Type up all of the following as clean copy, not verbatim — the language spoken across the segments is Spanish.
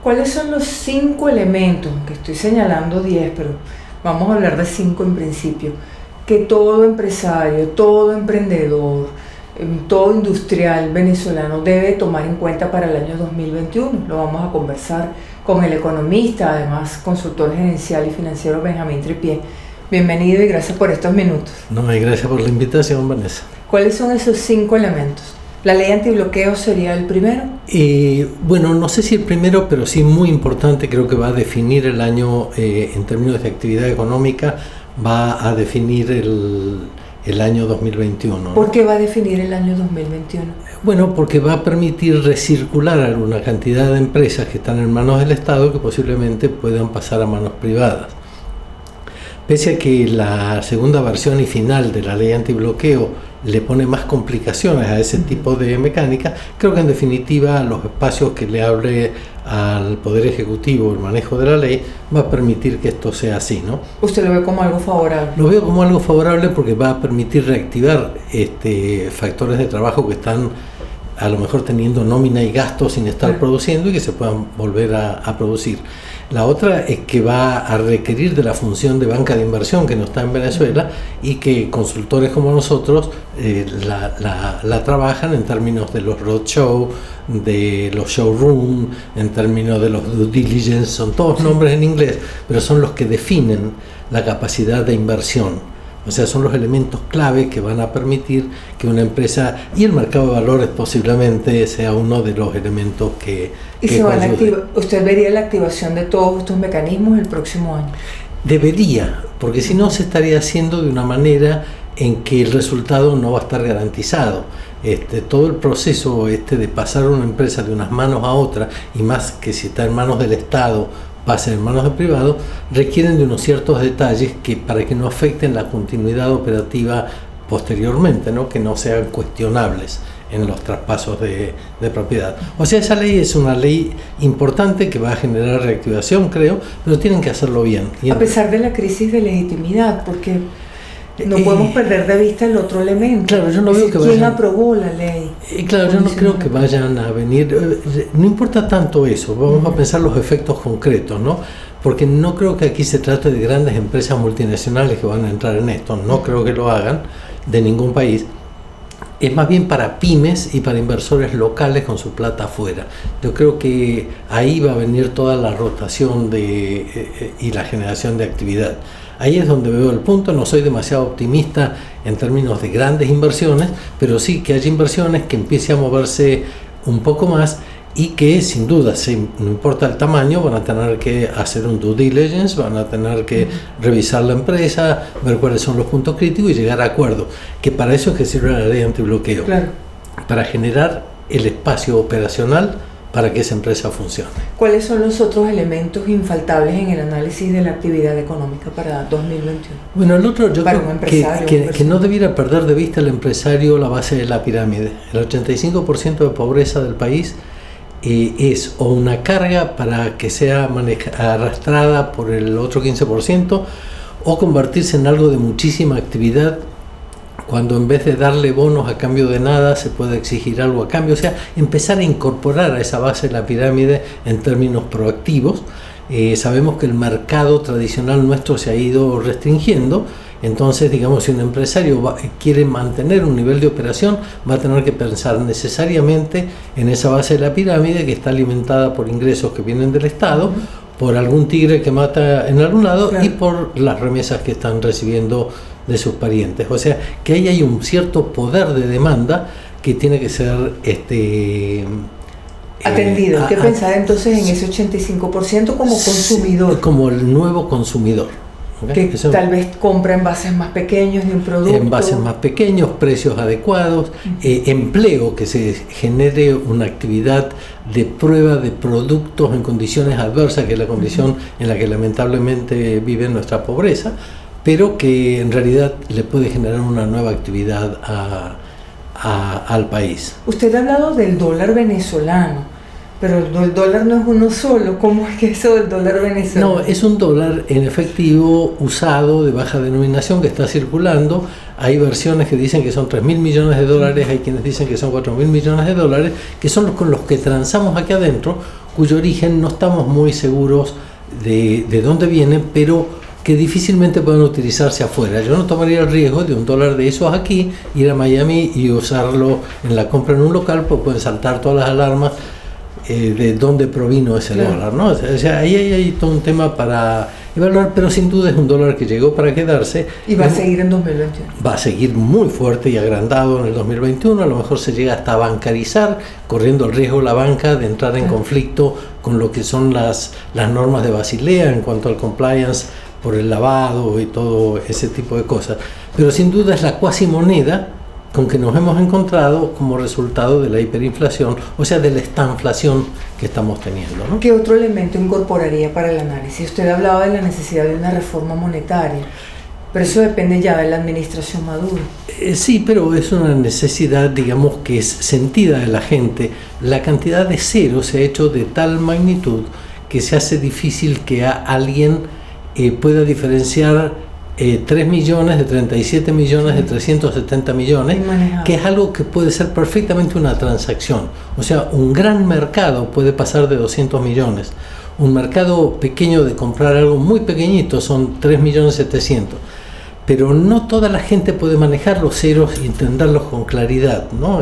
¿Cuáles son los 5 elementos, que estoy señalando 10, pero vamos a hablar de 5 en principio, que todo empresario, todo emprendedor, todo industrial venezolano debe tomar en cuenta para el año 2021? Lo vamos a conversar con el economista, además consultor gerencial y financiero Benjamín Tripié. Bienvenido y gracias por estos minutos. No, y gracias por la invitación, Vanessa. ¿Cuáles son esos 5 elementos? ¿La ley antibloqueo sería el primero? Bueno, no sé si el primero, pero sí muy importante, creo que va a definir el año en términos de actividad económica, va a definir el año 2021. ¿Por qué va a definir el año 2021? Bueno, porque va a permitir recircular alguna cantidad de empresas que están en manos del Estado que posiblemente puedan pasar a manos privadas. Pese a que la segunda versión y final de la ley antibloqueo le pone más complicaciones a ese tipo de mecánica, creo que en definitiva los espacios que le abre al Poder Ejecutivo el manejo de la ley va a permitir que esto sea así, ¿no? ¿Usted lo ve como algo favorable? Lo veo como algo favorable porque va a permitir reactivar factores de trabajo que están a lo mejor teniendo nómina y gastos sin estar produciendo y que se puedan volver a producir. La otra es que va a requerir de la función de banca de inversión que no está en Venezuela y que consultores como nosotros la trabajan en términos de los roadshow, de los showroom, en términos de los due diligence, son todos nombres en inglés, pero son los que definen la capacidad de inversión. O sea, son los elementos clave que van a permitir que una empresa, y el mercado de valores posiblemente sea uno de los elementos que se van a activar. ¿Usted vería la activación de todos estos mecanismos el próximo año? Debería, porque si no se estaría haciendo de una manera en que el resultado no va a estar garantizado. Todo el proceso de pasar una empresa de unas manos a otra, y más que si está en manos del Estado, pase en manos de privados, requieren de unos ciertos detalles que para que no afecten la continuidad operativa posteriormente, ¿no? Que no sean cuestionables en los traspasos de propiedad. O sea, esa ley es una ley importante que va a generar reactivación, creo, pero tienen que hacerlo bien. A pesar de la crisis de legitimidad, porque no podemos perder de vista el otro elemento. Claro, yo no veo que ¿quién aprobó la ley? Claro, yo no creo que vayan a venir. No importa tanto eso, vamos a pensar los efectos concretos, ¿no? Porque no creo que aquí se trate de grandes empresas multinacionales que van a entrar en esto, no creo que lo hagan de ningún país. Es más bien para pymes y para inversores locales con su plata afuera. Yo creo que ahí va a venir toda la rotación y la generación de actividad. Ahí es donde veo el punto. No soy demasiado optimista en términos de grandes inversiones, pero sí que haya inversiones que empiece a moverse un poco más y que sin duda, no importa el tamaño, van a tener que hacer un due diligence, van a tener que revisar la empresa, ver cuáles son los puntos críticos y llegar a acuerdos, que para eso es que sirve la ley antibloqueo, claro, para generar el espacio operacional para que esa empresa funcione. ¿Cuáles son los otros elementos infaltables en el análisis de la actividad económica para 2021? Bueno, el otro, yo creo que no debiera perder de vista el empresario la base de la pirámide. El 85% de pobreza del país es o una carga para que sea arrastrada por el otro 15% o convertirse en algo de muchísima actividad, cuando en vez de darle bonos a cambio de nada se puede exigir algo a cambio. O sea, empezar a incorporar a esa base de la pirámide en términos proactivos. Sabemos que el mercado tradicional nuestro se ha ido restringiendo. Entonces, digamos, si un empresario quiere mantener un nivel de operación, va a tener que pensar necesariamente en esa base de la pirámide que está alimentada por ingresos que vienen del Estado, por algún tigre que mata en algún lado, claro, y por las remesas que están recibiendo de sus parientes. O sea, que ahí hay un cierto poder de demanda que tiene que ser atendido. Hay que pensar entonces en ese 85% como consumidor. Como el nuevo consumidor. ¿Okay? Que tal vez compra envases más pequeños de un producto. Envases más pequeños, precios adecuados, empleo, que se genere una actividad de prueba de productos en condiciones adversas, que es la condición en la que lamentablemente vive nuestra pobreza, pero que en realidad le puede generar una nueva actividad al país. Usted ha hablado del dólar venezolano. Pero el dólar no es uno solo. ¿Cómo es que eso del dólar venezolano? No, es un dólar en efectivo usado de baja denominación que está circulando. Hay versiones que dicen que son 3.000 millones de dólares, hay quienes dicen que son 4.000 millones de dólares, que son los con los que transamos aquí adentro, cuyo origen no estamos muy seguros de dónde vienen, pero que difícilmente pueden utilizarse afuera. Yo no tomaría el riesgo de un dólar de esos aquí, ir a Miami y usarlo en la compra en un local, pues pueden saltar todas las alarmas de dónde provino ese dólar, ¿no? O sea, ahí hay todo un tema para evaluar, pero sin duda es un dólar que llegó para quedarse. Y va a seguir en 2021. Va a seguir muy fuerte y agrandado en el 2021, a lo mejor se llega hasta a bancarizar, corriendo el riesgo la banca de entrar en conflicto con lo que son las normas de Basilea en cuanto al compliance por el lavado y todo ese tipo de cosas. Pero sin duda es la cuasi moneda con que nos hemos encontrado como resultado de la hiperinflación, o sea, de la estanflación que estamos teniendo, ¿no? ¿Qué otro elemento incorporaría para el análisis? Usted hablaba de la necesidad de una reforma monetaria, pero eso depende ya de la administración Maduro. Sí, pero es una necesidad, digamos, que es sentida de la gente. La cantidad de ceros se ha hecho de tal magnitud que se hace difícil que alguien pueda diferenciar 3 millones de 37 millones de 370 millones, que es algo que puede ser perfectamente una transacción. O sea, un gran mercado puede pasar de 200 millones. Un mercado pequeño de comprar algo muy pequeñito son 3 millones 700. Pero no toda la gente puede manejar los ceros y entenderlos con claridad, ¿no?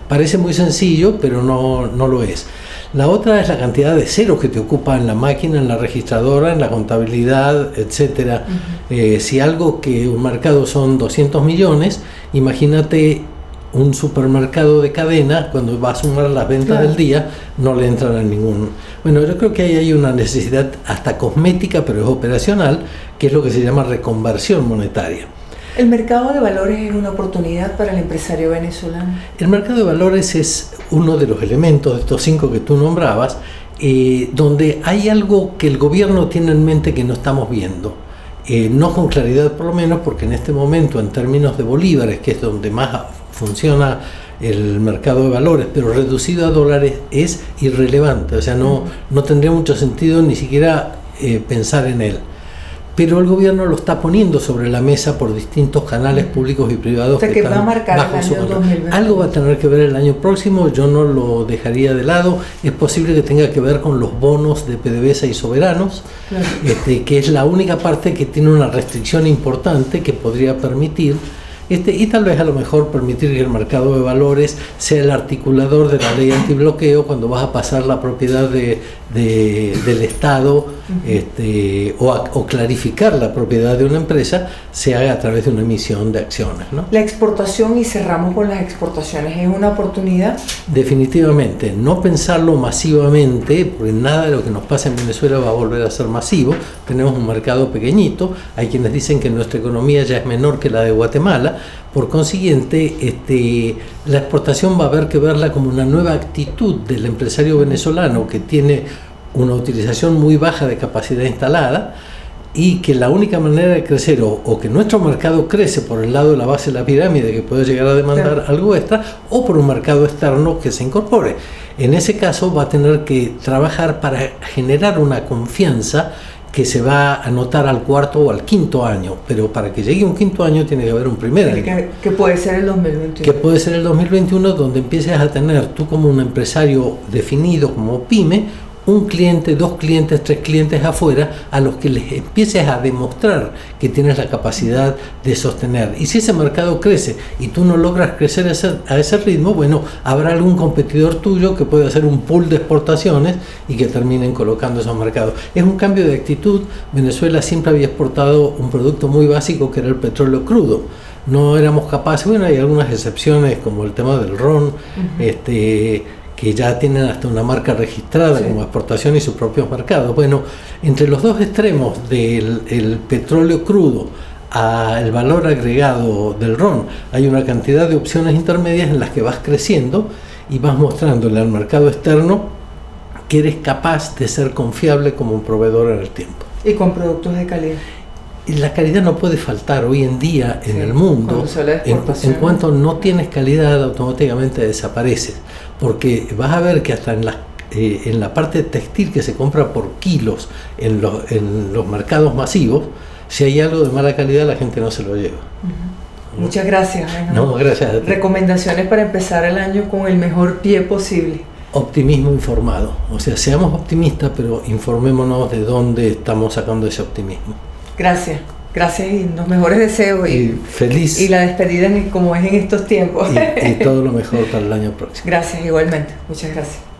Parece muy sencillo, pero no lo es. La otra es la cantidad de ceros que te ocupa en la máquina, en la registradora, en la contabilidad, etc. Si algo que un mercado son 200 millones, imagínate un supermercado de cadena, cuando va a sumar las ventas del día, no le entran a ningún... Bueno, yo creo que ahí hay una necesidad hasta cosmética, pero es operacional, que es lo que se llama reconversión monetaria. ¿El mercado de valores es una oportunidad para el empresario venezolano? El mercado de valores es uno de los elementos de estos 5 que tú nombrabas, donde hay algo que el gobierno tiene en mente que no estamos viendo. No con claridad por lo menos, porque en este momento en términos de bolívares, que es donde más funciona el mercado de valores, pero reducido a dólares, es irrelevante. O sea, no tendría mucho sentido ni siquiera pensar en él. Pero el gobierno lo está poniendo sobre la mesa por distintos canales públicos y privados. O sea, que va a marcar el año 2020. Algo va a tener que ver el año próximo, yo no lo dejaría de lado. Es posible que tenga que ver con los bonos de PDVSA y soberanos, que es la única parte que tiene una restricción importante que podría permitir, y tal vez a lo mejor permitir que el mercado de valores sea el articulador de la ley antibloqueo cuando vas a pasar la propiedad del Estado, o clarificar la propiedad de una empresa, se haga a través de una emisión de acciones, ¿no? La exportación, y cerramos con las exportaciones, ¿es una oportunidad? Definitivamente, no pensarlo masivamente, porque nada de lo que nos pasa en Venezuela va a volver a ser masivo. Tenemos un mercado pequeñito, hay quienes dicen que nuestra economía ya es menor que la de Guatemala. Por consiguiente, la exportación va a haber que verla como una nueva actitud del empresario venezolano, que tiene una utilización muy baja de capacidad instalada, y que la única manera de crecer, o que nuestro mercado crece por el lado de la base de la pirámide, que puede llegar a demandar algo extra, o por un mercado externo que se incorpore. En ese caso va a tener que trabajar para generar una confianza que se va a notar al 4º o al 5º año, pero para que llegue un 5º año tiene que haber un primer año. Que puede ser el 2021. Que puede ser el 2021, donde empieces a tener tú como un empresario definido como pyme, un cliente, 2 clientes, 3 clientes afuera, a los que les empieces a demostrar que tienes la capacidad de sostener. Y si ese mercado crece y tú no logras crecer a ese ritmo, bueno, habrá algún competidor tuyo que puede hacer un pool de exportaciones y que terminen colocando esos mercados. Es un cambio de actitud. Venezuela siempre había exportado un producto muy básico, que era el petróleo crudo. No éramos capaces, bueno, hay algunas excepciones como el tema del ron, que ya tienen hasta una marca registrada como exportación y sus propios mercados. Bueno, entre los dos extremos del petróleo crudo al valor agregado del ron, hay una cantidad de opciones intermedias en las que vas creciendo y vas mostrándole al mercado externo que eres capaz de ser confiable como un proveedor en el tiempo. Y con productos de calidad. Y la calidad no puede faltar hoy en día en el mundo. En cuanto no tienes calidad, automáticamente desapareces, porque vas a ver que hasta en las en la parte textil que se compra por kilos en los mercados masivos, si hay algo de mala calidad la gente no se lo lleva. Muchas gracias. No, gracias a ti. Recomendaciones para empezar el año con el mejor pie posible. Optimismo informado, o sea, seamos optimistas, pero informémonos de dónde estamos sacando ese optimismo. Gracias y los mejores deseos y feliz. Y la despedida como es en estos tiempos. Y todo lo mejor para el año próximo. Gracias, igualmente. Muchas gracias.